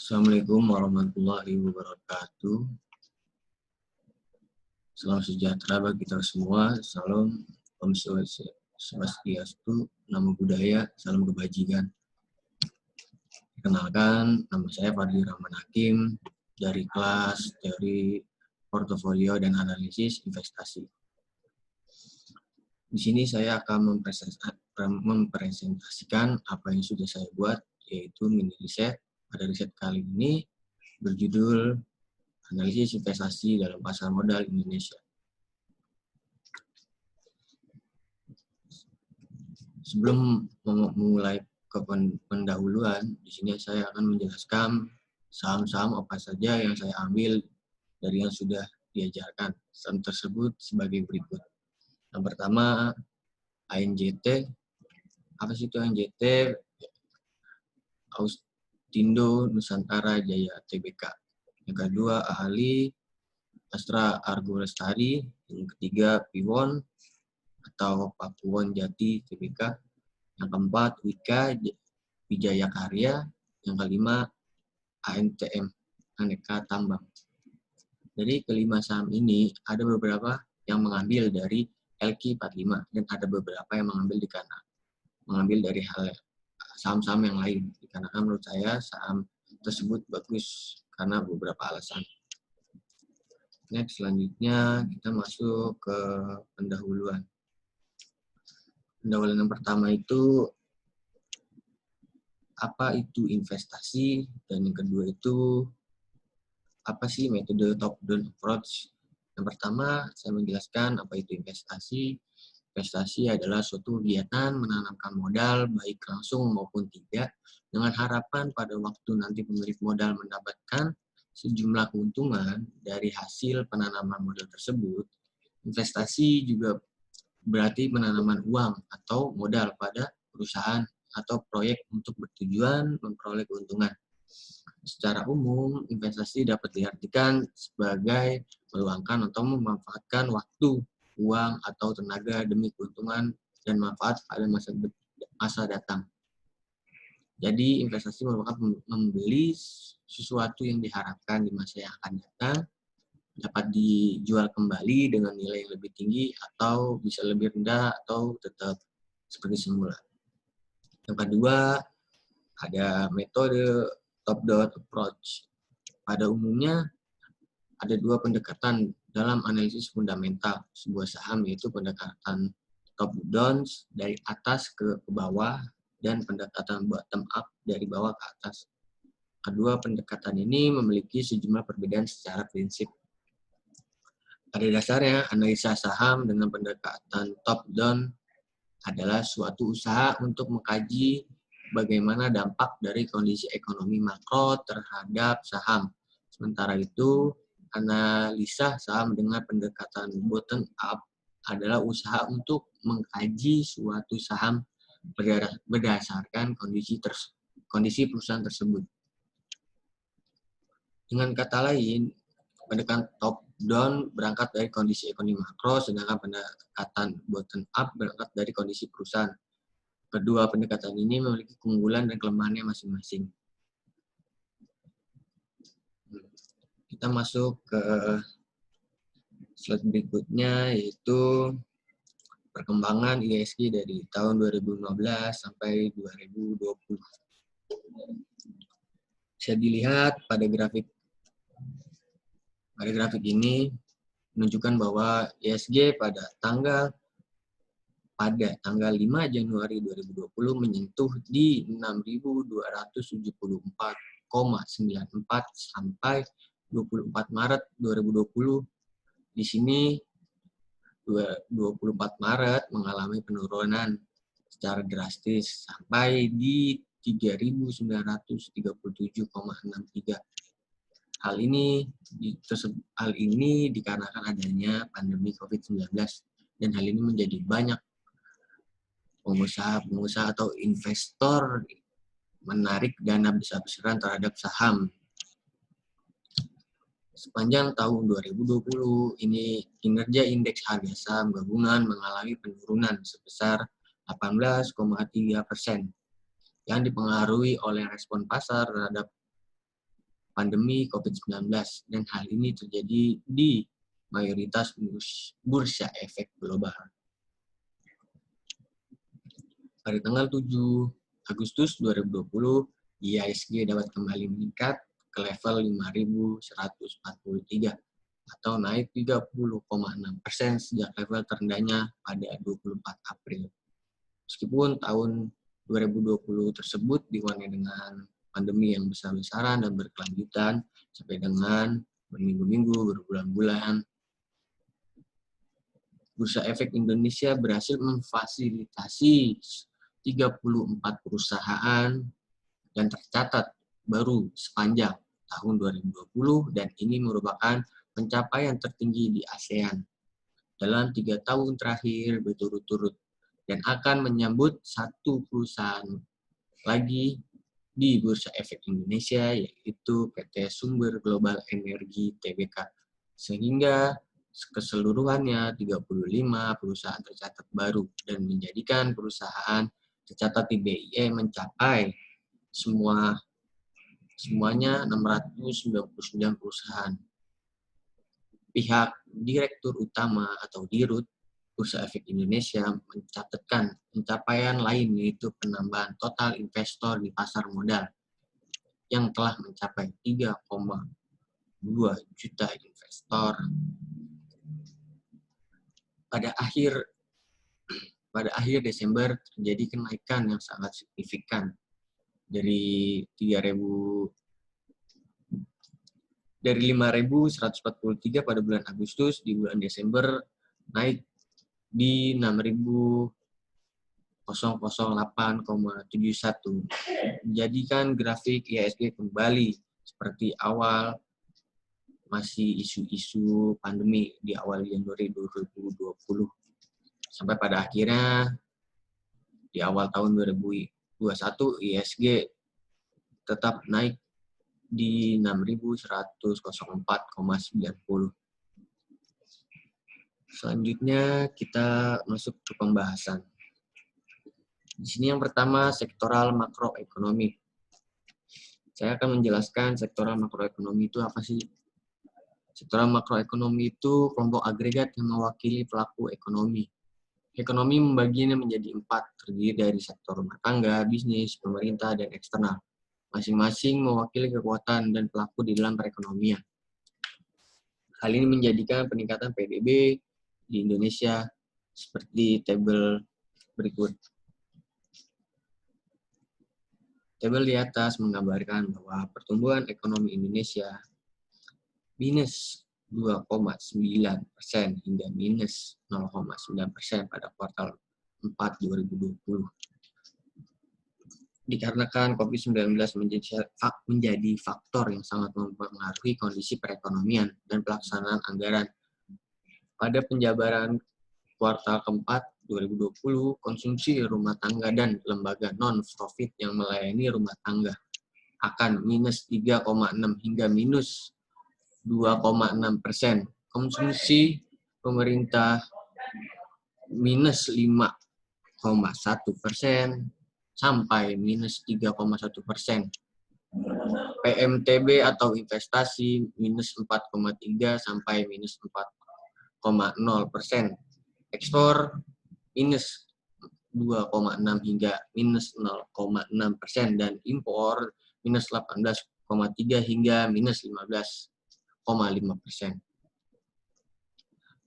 Assalamualaikum warahmatullahi wabarakatuh. Salam sejahtera bagi kita semua. Salam Om Swastiastu, Namo Buddhaya, salam kebajikan. Perkenalkan, nama saya Fadli Rahman Hakim dari kelas teori portofolio dan analisis investasi. Di sini saya akan mempresentasikan apa yang sudah saya buat, yaitu mini riset. Pada riset kali ini berjudul Analisis Investasi dalam Pasar Modal Indonesia. Sebelum memulai ke pendahuluan, di sini saya akan menjelaskan saham-saham apa saja yang saya ambil dari yang sudah diajarkan. Saham tersebut sebagai berikut. Yang pertama, ANJT. Apa sih itu ANJT? Austindo Nusantara Jaya Tbk. Yang kedua, Ahli Astra Argo Lestari. Yang ketiga, Piwon atau Pakuwon Jati Tbk. Yang keempat, Wika Wijaya Karya. Yang kelima, ANTM Aneka Tambang. Dari kelima saham ini ada beberapa yang mengambil dari LQ45 dan ada beberapa yang mengambil dari saham-saham yang lain. Dikarenakan menurut saya saham tersebut bagus karena beberapa alasan. Next, selanjutnya kita masuk ke pendahuluan. Pendahuluan yang pertama itu apa itu investasi, dan yang kedua itu apa sih metode top-down approach. Yang pertama, saya menjelaskan apa itu investasi. Investasi adalah suatu kegiatan menanamkan modal, baik langsung maupun tidak, dengan harapan pada waktu nanti pemilik modal mendapatkan sejumlah keuntungan dari hasil penanaman modal tersebut. Investasi juga berarti penanaman uang atau modal pada perusahaan atau proyek untuk bertujuan memperoleh keuntungan. Secara umum, investasi dapat diartikan sebagai meluangkan atau memanfaatkan waktu, uang, atau tenaga demi keuntungan dan manfaat pada masa datang. Jadi, investasi merupakan membeli sesuatu yang diharapkan di masa yang akan datang, dapat dijual kembali dengan nilai yang lebih tinggi, atau bisa lebih rendah, atau tetap seperti semula. Yang kedua, ada metode top-down approach. Pada umumnya, ada dua pendekatan dalam analisis fundamental sebuah saham, yaitu pendekatan top-down dari atas ke bawah dan pendekatan bottom-up dari bawah ke atas. Kedua pendekatan ini memiliki sejumlah perbedaan secara prinsip. Pada dasarnya, analisa saham dengan pendekatan top-down adalah suatu usaha untuk mengkaji bagaimana dampak dari kondisi ekonomi makro terhadap saham. Sementara itu, analisa saham dengan pendekatan bottom up adalah usaha untuk mengkaji suatu saham berdasarkan kondisi perusahaan tersebut. Dengan kata lain, pendekatan top down berangkat dari kondisi ekonomi makro, sedangkan pendekatan bottom up berangkat dari kondisi perusahaan. Kedua pendekatan ini memiliki keunggulan dan kelemahannya masing-masing. Kita masuk ke slide berikutnya, yaitu perkembangan IHSG dari tahun 2015 sampai 2020. Bisa dilihat pada grafik ini menunjukkan bahwa IHSG pada tanggal 5 Januari 2020 menyentuh di 6.274,94 sampai 24 Maret 2020. Di sini 24 Maret mengalami penurunan secara drastis sampai di 3.937,63. Hal ini dikarenakan adanya pandemi COVID-19, dan hal ini menjadi banyak pengusaha atau investor menarik dana besar-besaran terhadap saham. Sepanjang tahun 2020 ini, kinerja indeks harga saham gabungan mengalami penurunan sebesar 18,3%, yang dipengaruhi oleh respon pasar terhadap pandemi COVID-19, dan hal ini terjadi di mayoritas bursa efek global. Pada tanggal 7 Agustus 2020, IHSG dapat kembali meningkat ke level 5.143 atau naik 30,6% sejak level terendahnya pada 24 April. Meskipun tahun 2020 tersebut diwarnai dengan pandemi yang besar-besaran dan berkelanjutan sampai dengan berminggu-minggu, berbulan-bulan, Bursa Efek Indonesia berhasil memfasilitasi 34 perusahaan yang tercatat baru sepanjang tahun 2020, dan ini merupakan pencapaian tertinggi di ASEAN dalam 3 tahun terakhir berturut-turut, dan akan menyambut satu perusahaan lagi di Bursa Efek Indonesia, yaitu PT Sumber Global Energi Tbk. Sehingga keseluruhannya 35 perusahaan tercatat baru, dan menjadikan perusahaan tercatat di BIE mencapai semuanya 699 perusahaan. Pihak Direktur Utama atau Dirut Bursa Efek Indonesia mencatatkan pencapaian lain, yaitu penambahan total investor di pasar modal yang telah mencapai 3,2 juta investor. Pada akhir Desember terjadi kenaikan yang sangat signifikan dari 5.143 pada bulan Agustus, di bulan Desember naik di 6.008,71. Menjadikan grafik IHSG kembali seperti awal, masih isu-isu pandemi di awal Januari 2020. Sampai pada akhirnya di awal tahun 2021 IHSG tetap naik di 6.104,90. Selanjutnya kita masuk ke pembahasan. Di sini yang pertama sektoral makroekonomi. Saya akan menjelaskan sektoral makroekonomi itu apa sih. Sektoral makroekonomi itu kelompok agregat yang mewakili pelaku ekonomi. Ekonomi membaginya menjadi 4, terdiri dari sektor rumah tangga, bisnis, pemerintah, dan eksternal. Masing-masing mewakili kekuatan dan pelaku di dalam perekonomian. Hal ini menjadikan peningkatan PDB di Indonesia seperti tabel berikut. Tabel di atas menggambarkan bahwa pertumbuhan ekonomi Indonesia minus 2,9% hingga minus 0,9% pada kuartal 4 2020. Dikarenakan COVID-19 menjadi faktor yang sangat mempengaruhi kondisi perekonomian dan pelaksanaan anggaran. Pada penjabaran kuartal keempat 2020, konsumsi rumah tangga dan lembaga non-profit yang melayani rumah tangga akan minus 3,6 hingga minus 2,6%. Konsumsi pemerintah minus 5,1% sampai minus 3,1%. PMTB atau investasi minus 4,3 sampai minus 4,0%. Ekspor minus 2,6 hingga minus 0,6%, dan impor minus 18,3 hingga minus 15,5%.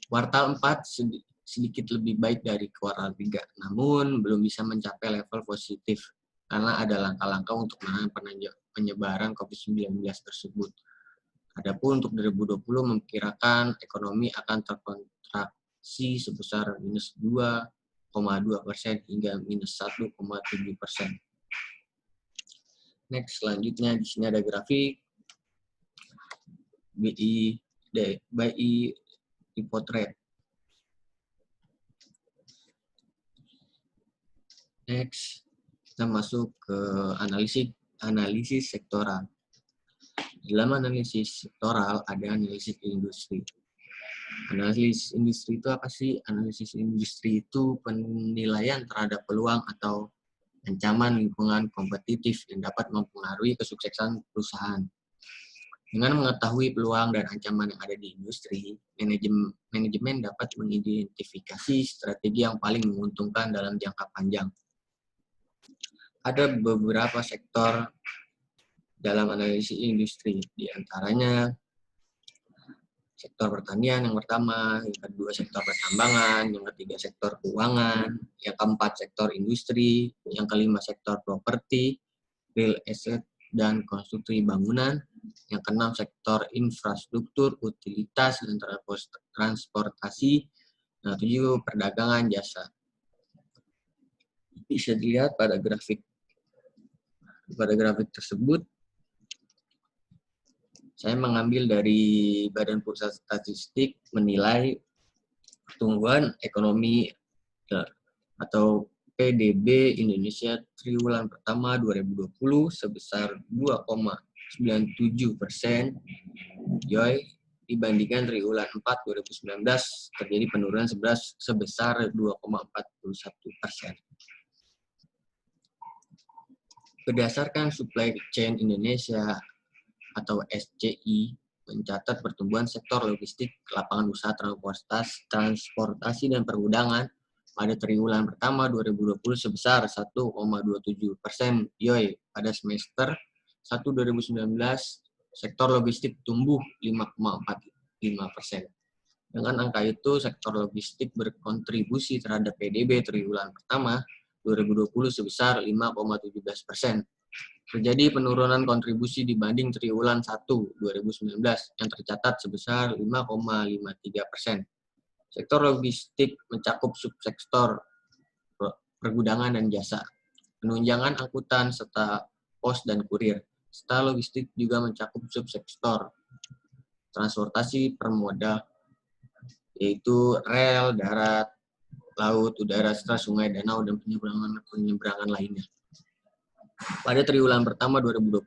Kuartal 4 sedikit lebih baik dari kuartal 3, namun belum bisa mencapai level positif karena ada langkah-langkah untuk menahan penyebaran COVID-19 tersebut. Adapun untuk 2020 memperkirakan ekonomi akan terkontraksi sebesar minus 2,2% hingga minus 1,7%. Next, selanjutnya di sini ada grafik BI report rate. Next, kita masuk ke analisis sektoral. Dalam analisis sektoral ada analisis industri. Analisis industri itu apa sih? Analisis industri itu penilaian terhadap peluang atau ancaman lingkungan kompetitif yang dapat mempengaruhi kesuksesan perusahaan. Dengan mengetahui peluang dan ancaman yang ada di industri, manajemen dapat mengidentifikasi strategi yang paling menguntungkan dalam jangka panjang. Ada beberapa sektor dalam analisis industri, di antaranya sektor pertanian yang pertama, yang kedua sektor pertambangan, yang ketiga sektor keuangan, yang keempat sektor industri, yang kelima sektor properti, real estate, dan konstruksi bangunan, yang keenam sektor infrastruktur, utilitas, dan transportasi, yang ketujuh perdagangan jasa. Bisa dilihat pada grafik tersebut, saya mengambil dari Badan Pusat Statistik menilai pertumbuhan ekonomi atau PDB Indonesia triwulan pertama 2020 sebesar 2,97%, dibandingkan triwulan 4 2019 terjadi penurunan sebesar 2,41%. Berdasarkan Supply Chain Indonesia atau SCI mencatat pertumbuhan sektor logistik, lapangan usaha transportasi dan pergudangan pada triwulan pertama 2020 sebesar 1,27%. Pada semester 1 2019 sektor logistik tumbuh 5,45%. Dengan angka itu, sektor logistik berkontribusi terhadap PDB triwulan pertama 2020 sebesar 5,17%. Terjadi penurunan kontribusi dibanding triwulan 1 2019 yang tercatat sebesar 5,53%. Sektor logistik mencakup subsektor pergudangan dan jasa, penunjangan angkutan, serta pos dan kurir. Serta logistik juga mencakup subsektor transportasi permodal, yaitu rel, darat, laut, udara, serta sungai, danau, dan penyeberangan lainnya. Pada triwulan pertama 2020,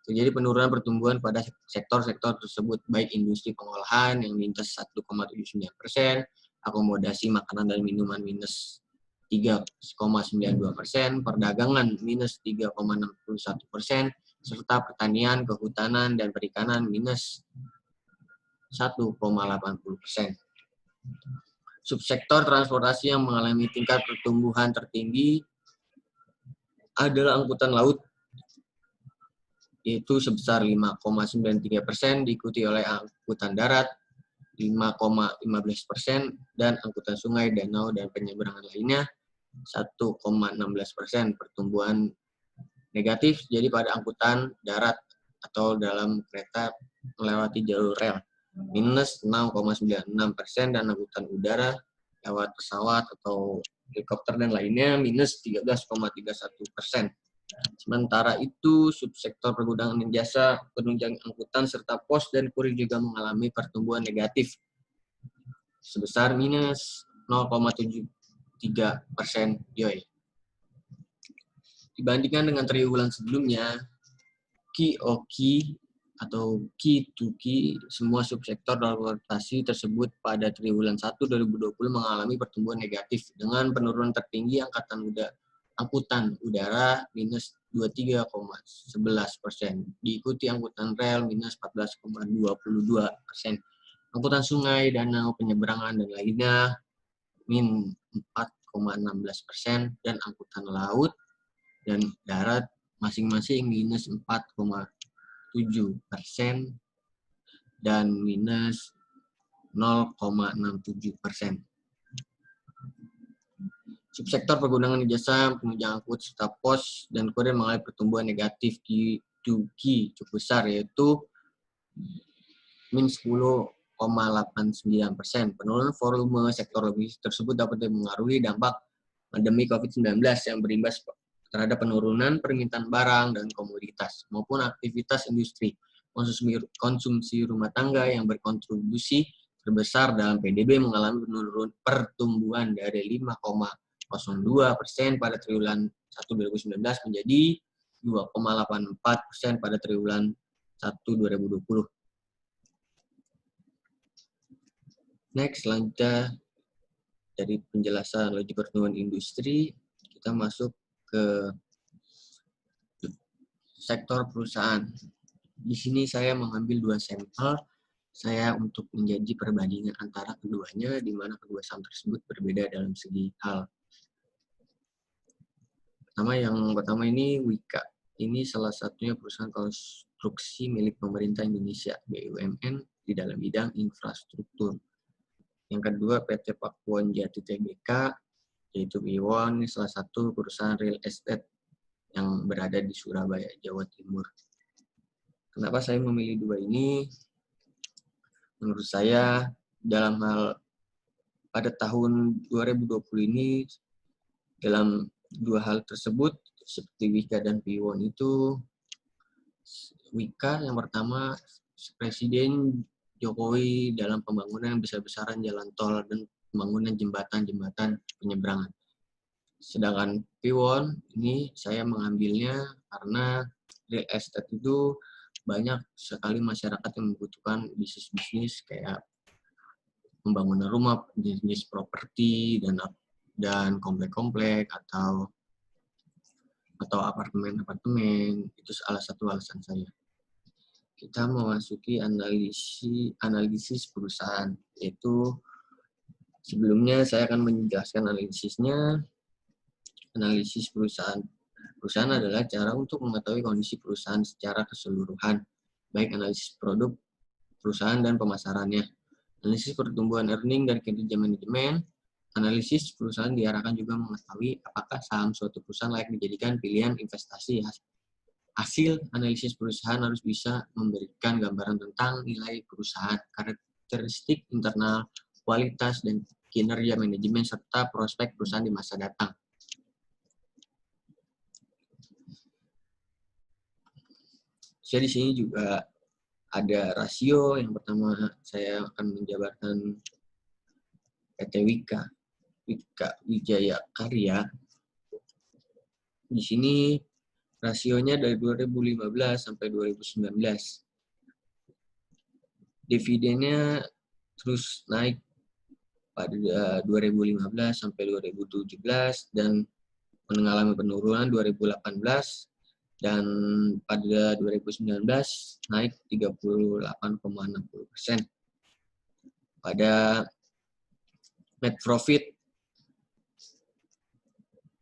terjadi penurunan pertumbuhan pada sektor-sektor tersebut, baik industri pengolahan yang minus 1,79%, akomodasi makanan dan minuman minus 3,92%, perdagangan minus 3,61%, serta pertanian, kehutanan, dan perikanan minus 1,80%. Subsektor transportasi yang mengalami tingkat pertumbuhan tertinggi adalah angkutan laut, yaitu sebesar 5,93%, diikuti oleh angkutan darat 5,15%, dan angkutan sungai, danau, dan penyeberangan lainnya 1,16%. Pertumbuhan negatif jadi pada angkutan darat atau dalam kereta melewati jalur rel minus 6,96%, dan angkutan udara lewat pesawat atau helikopter dan lainnya minus 13,31%. Sementara itu, subsektor pergudangan dan jasa, penunjang angkutan, serta pos dan kurir juga mengalami pertumbuhan negatif sebesar minus 0,73%. Dibandingkan dengan triwulan sebelumnya, QoQ atau key to key, semua subsektor transportasi tersebut pada triwulan 1 2020 mengalami pertumbuhan negatif dengan penurunan tertinggi angkutan udara minus 23,11%, diikuti angkutan rel minus 14,22%, angkutan sungai, danau, penyeberangan, dan lainnya min 4,16%, dan angkutan laut dan darat masing-masing minus 4,7% dan minus 0,67%. Subsektor pergudangan jasa, penunjang angkut, serta pos dan kurir mengalami pertumbuhan negatif Q2Q cukup besar, yaitu min 10,89%. Penurunan volume sektor logistik tersebut dapat mengaruhi dampak pandemi COVID-19 yang berimbas terhadap penurunan permintaan barang dan komoditas maupun aktivitas industri. Konsumsi rumah tangga yang berkontribusi terbesar dalam PDB mengalami pertumbuhan dari 5,02% pada triwulan 1 2019 menjadi 2,84% pada triwulan 1 2020. Next, selanjutnya dari penjelasan laju pertumbuhan industri, kita masuk ke sektor perusahaan. Di sini saya mengambil 2 sampel saya untuk menjadi perbandingan antara keduanya, di mana kedua saham tersebut berbeda dalam segi hal. Yang pertama ini Wika. Ini salah satunya perusahaan konstruksi milik pemerintah Indonesia, BUMN, di dalam bidang infrastruktur. Yang kedua PT Pakuwon Jati Tbk, yaitu Piwon, salah satu perusahaan real estate yang berada di Surabaya, Jawa Timur. Kenapa saya memilih dua ini? Menurut saya, dalam hal pada tahun 2020 ini, dalam dua hal tersebut, seperti Wika dan Piwon itu, Wika yang pertama, Presiden Jokowi dalam pembangunan besar-besaran jalan tol dan pembangunan jembatan-jembatan penyeberangan. Sedangkan Piwon, ini saya mengambilnya karena real estate itu banyak sekali masyarakat yang membutuhkan bisnis-bisnis kayak pembangunan rumah, bisnis properti, dan komplek-komplek atau apartemen-apartemen. Itu salah satu alasan saya. Kita memasuki analisis perusahaan, yaitu sebelumnya saya akan menjelaskan analisisnya. Analisis perusahaan. Perusahaan adalah cara untuk mengetahui kondisi perusahaan secara keseluruhan, baik analisis produk perusahaan dan pemasarannya. Analisis pertumbuhan earning dan kinerja manajemen. Analisis perusahaan diarahkan juga mengetahui apakah saham suatu perusahaan layak dijadikan pilihan investasi. Hasil analisis perusahaan harus bisa memberikan gambaran tentang nilai perusahaan, karakteristik internal, kualitas, dan kinerja manajemen, serta prospek perusahaan di masa datang. Saya di sini juga ada rasio. Yang pertama saya akan menjabarkan PT Wika Wijaya Karya. Di sini rasionya dari 2015 sampai 2019. Dividennya terus naik pada 2015 sampai 2017 dan mengalami penurunan 2018. Dan pada 2019 naik 38,60%. Pada net profit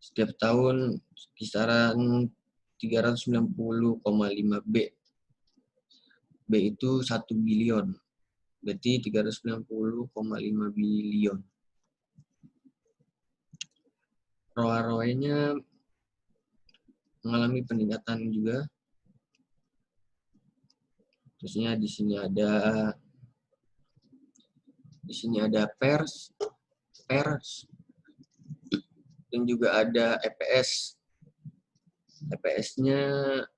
setiap tahun kisaran 390,5 B. B itu 1 bilion. Berarti 390,5 bilion. ROA-nya mengalami peningkatan juga. Terusnya di sini ada PERS dan juga ada EPS. EPS-nya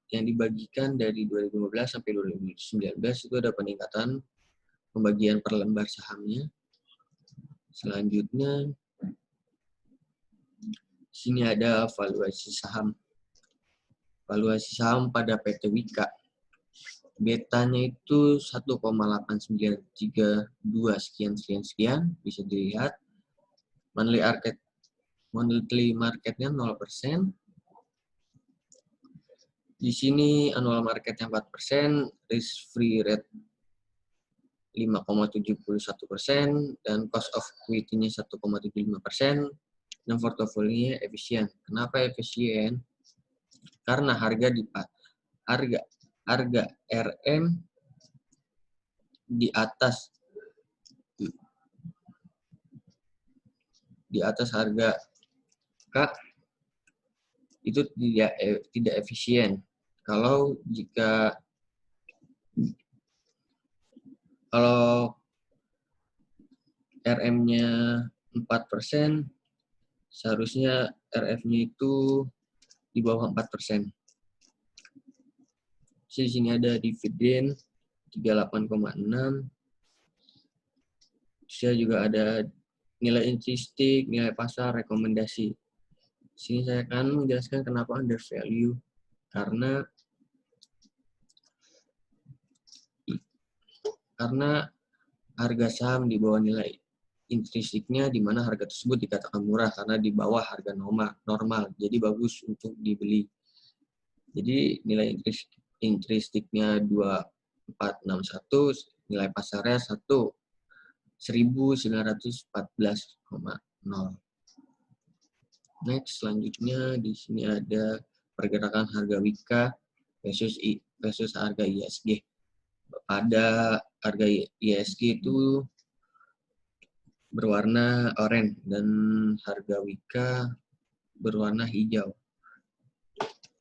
yang dibagikan dari 2015 sampai 2019 itu ada peningkatan pembagian per lembar sahamnya. Selanjutnya di sini ada valuasi saham. Valuasi saham pada PT Wika. Betanya itu 1,8932 sekian, bisa dilihat. Monthly marketnya 0%. Di sini annual marketnya 4%, risk free rate 5,71%, dan cost of equity-nya 1,75%, dan portofolionya efisien. Kenapa efisien? Karena harga RM di atas harga K itu tidak efisien. Kalau RM-nya 4%, seharusnya RF-nya itu di bawah 4%. Di sini ada dividen 38,6. Saya juga ada nilai intrinsik, nilai pasar, rekomendasi. Di sini saya akan menjelaskan kenapa under value. Karena harga saham di bawah nilai intrinsiknya, di mana harga tersebut dikatakan murah karena di bawah harga normal. Jadi bagus untuk dibeli. Jadi nilai intrinsik intrinstiknya 2461, nilai pasarnya 1914,0. Next, selanjutnya di sini ada pergerakan harga Wika versus harga ISG. Pada harga ISG itu berwarna oranye dan harga Wika berwarna hijau.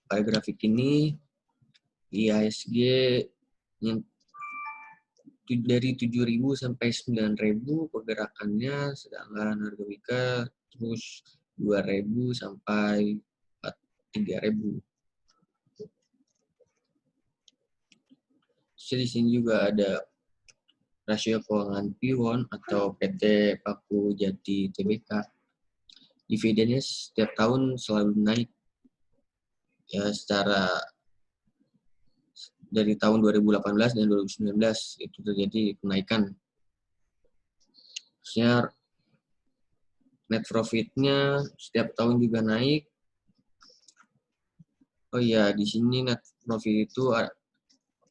Pada grafik ini IHSG yang dari 7.000 sampai 9.000 pergerakannya, sedangkan harga Wika terus 2.000 sampai 3.000. Di sini juga ada rasio keuangan Piwon atau PT Paku Jati Tbk. Dividennya setiap tahun selalu naik. Ya, secara dari tahun 2018 dan 2019 itu terjadi kenaikan. Terusnya net profit-nya setiap tahun juga naik. Oh iya, di sini net profit itu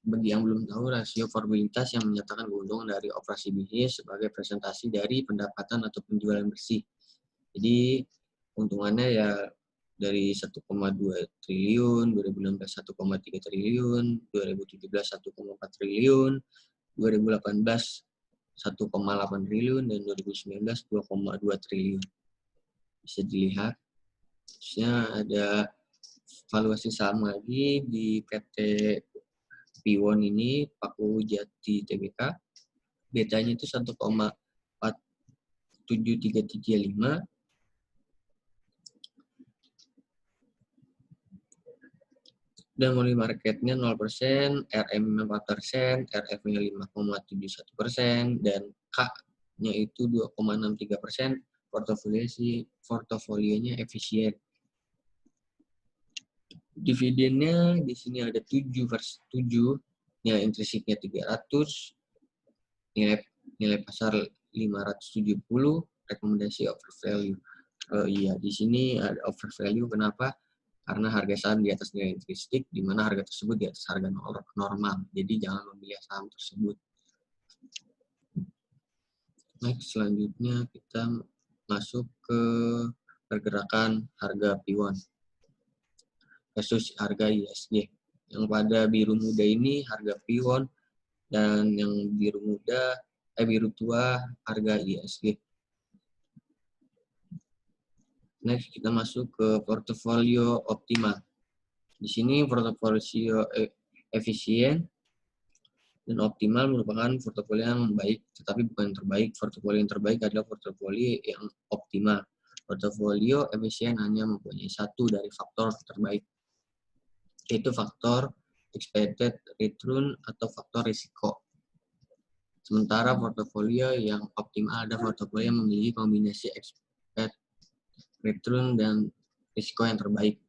bagi yang belum tahu rasio probabilitas yang menyatakan keuntungan dari operasi bisnis sebagai presentasi dari pendapatan atau penjualan bersih. Jadi keuntungannya ya dari 1,2 triliun, 2016 1,3 triliun, 2017 1,4 triliun, 2018 1,8 triliun, dan 2019 2,2 triliun. Bisa dilihat. Terusnya ada valuasi saham lagi di PT Piwon ini, Paku Jati Tbk. Betanya itu 1,47335. Dan money marketnya 0%, RM-nya 4%, RF-nya 5,71%, dan K-nya itu 2,63%. Portofolionya efisien. Dividennya di sini ada 7/7, nilai intrinsiknya 300, nilai pasar 570, rekomendasi over value. Iya, di sini ada over value. Kenapa? Karena harga saham di atas nilai intrinsik, di mana harga tersebut di atas harga normal. Jadi jangan memilih saham tersebut. Next, selanjutnya kita masuk ke pergerakan harga Piwon versus harga ISG. Yang pada biru muda ini harga Piwon, dan yang biru tua harga ISG. Next, kita masuk ke portofolio optimal. Di sini portofolio efisien dan optimal merupakan portofolio yang baik, tetapi bukan yang terbaik. Portofolio yang terbaik adalah portofolio yang optimal. Portofolio efisien hanya mempunyai satu dari faktor terbaik, yaitu faktor expected return atau faktor risiko. Sementara portofolio yang optimal ada portofolio yang memiliki kombinasi expected return dan risiko yang terbaik.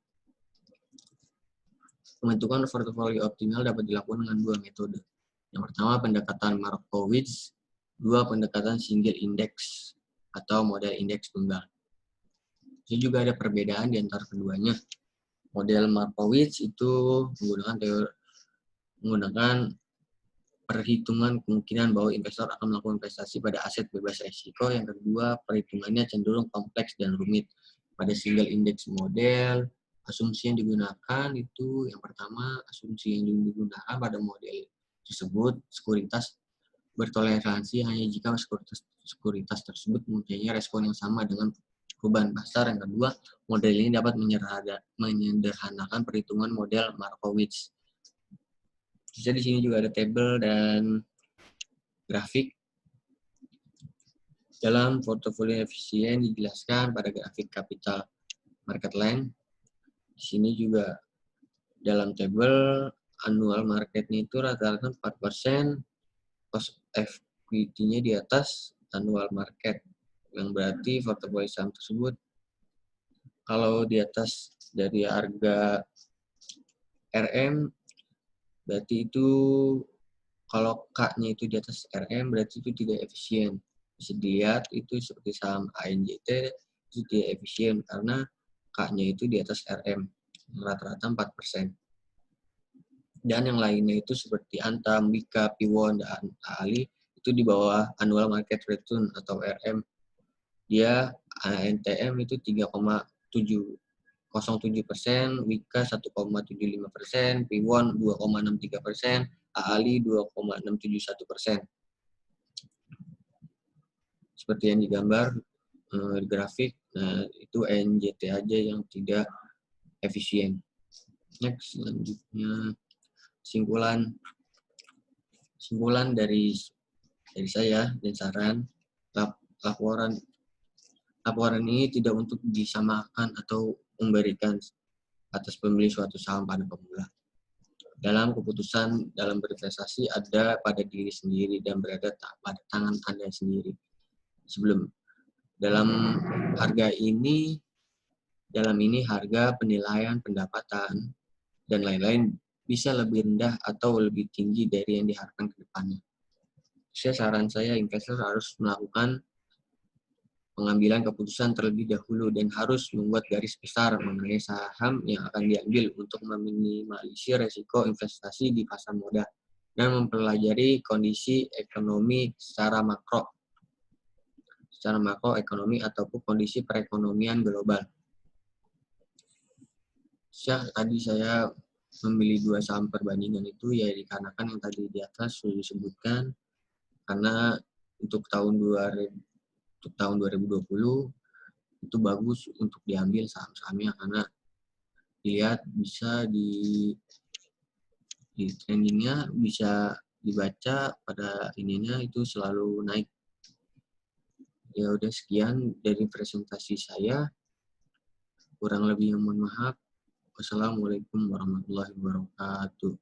Pembentukan portofolio optimal dapat dilakukan dengan dua metode. Yang pertama, pendekatan Markowitz. Dua, pendekatan single index atau model indeks tunggal. Ini juga ada perbedaan di antara keduanya. Model Markowitz itu menggunakan perhitungan kemungkinan bahwa investor akan melakukan investasi pada aset bebas risiko. Yang kedua, perhitungannya cenderung kompleks dan rumit. Pada single index model, asumsi yang digunakan itu yang pertama, asumsi yang digunakan pada model tersebut, sekuritas bertoleransi hanya jika sekuritas tersebut mempunyai respon yang sama dengan perubahan pasar. Yang kedua, model ini dapat menyederhanakan perhitungan model Markowitz. Jadi di sini juga ada tabel dan grafik. Dalam portofolio efisien dijelaskan pada grafik capital market line. Di sini juga dalam tabel annual marketnya itu rata-rata 4%, cost equity-nya di atas annual market, yang berarti portofolio saham tersebut kalau di atas dari harga RM, berarti itu kalau K-nya itu di atas RM, berarti itu tidak efisien. Bisa dilihat itu seperti saham ANJT itu tidak efisien karena K-nya itu di atas RM, rata-rata 4%. Dan yang lainnya itu seperti Antam, Bika, Piwon, dan Ali itu di bawah annual market return atau RM. Dia ANTM itu 3,707%, Wika 1,75%, Piwon 2,63%, Ali 2,671%. Seperti yang digambar di grafik, nah itu NJT aja yang tidak efisien. Next, selanjutnya simpulan dari saya dan saran, laporan ini tidak untuk disamakan atau memberikan atas pembeli suatu saham pada pemula. Dalam keputusan dalam berinvestasi ada pada diri sendiri dan berada pada tangan Anda sendiri. Dalam ini harga, penilaian, pendapatan, dan lain-lain bisa lebih rendah atau lebih tinggi dari yang diharapkan ke depannya. Saran saya, investor harus melakukan pengambilan keputusan terlebih dahulu dan harus membuat garis besar mengenai saham yang akan diambil untuk meminimalisir resiko investasi di pasar modal dan mempelajari kondisi ekonomi secara makro ekonomi ataupun kondisi perekonomian global. Tadi saya memilih 2 saham perbandingan itu ya dikarenakan yang tadi di atas sudah disebutkan, karena untuk tahun 2020 itu bagus untuk diambil saham-sahamnya karena dilihat bisa di trendingnya bisa dibaca pada ininya itu selalu naik. Ya udah sekian dari presentasi saya. Kurang lebih mohon maaf. Wassalamualaikum warahmatullahi wabarakatuh.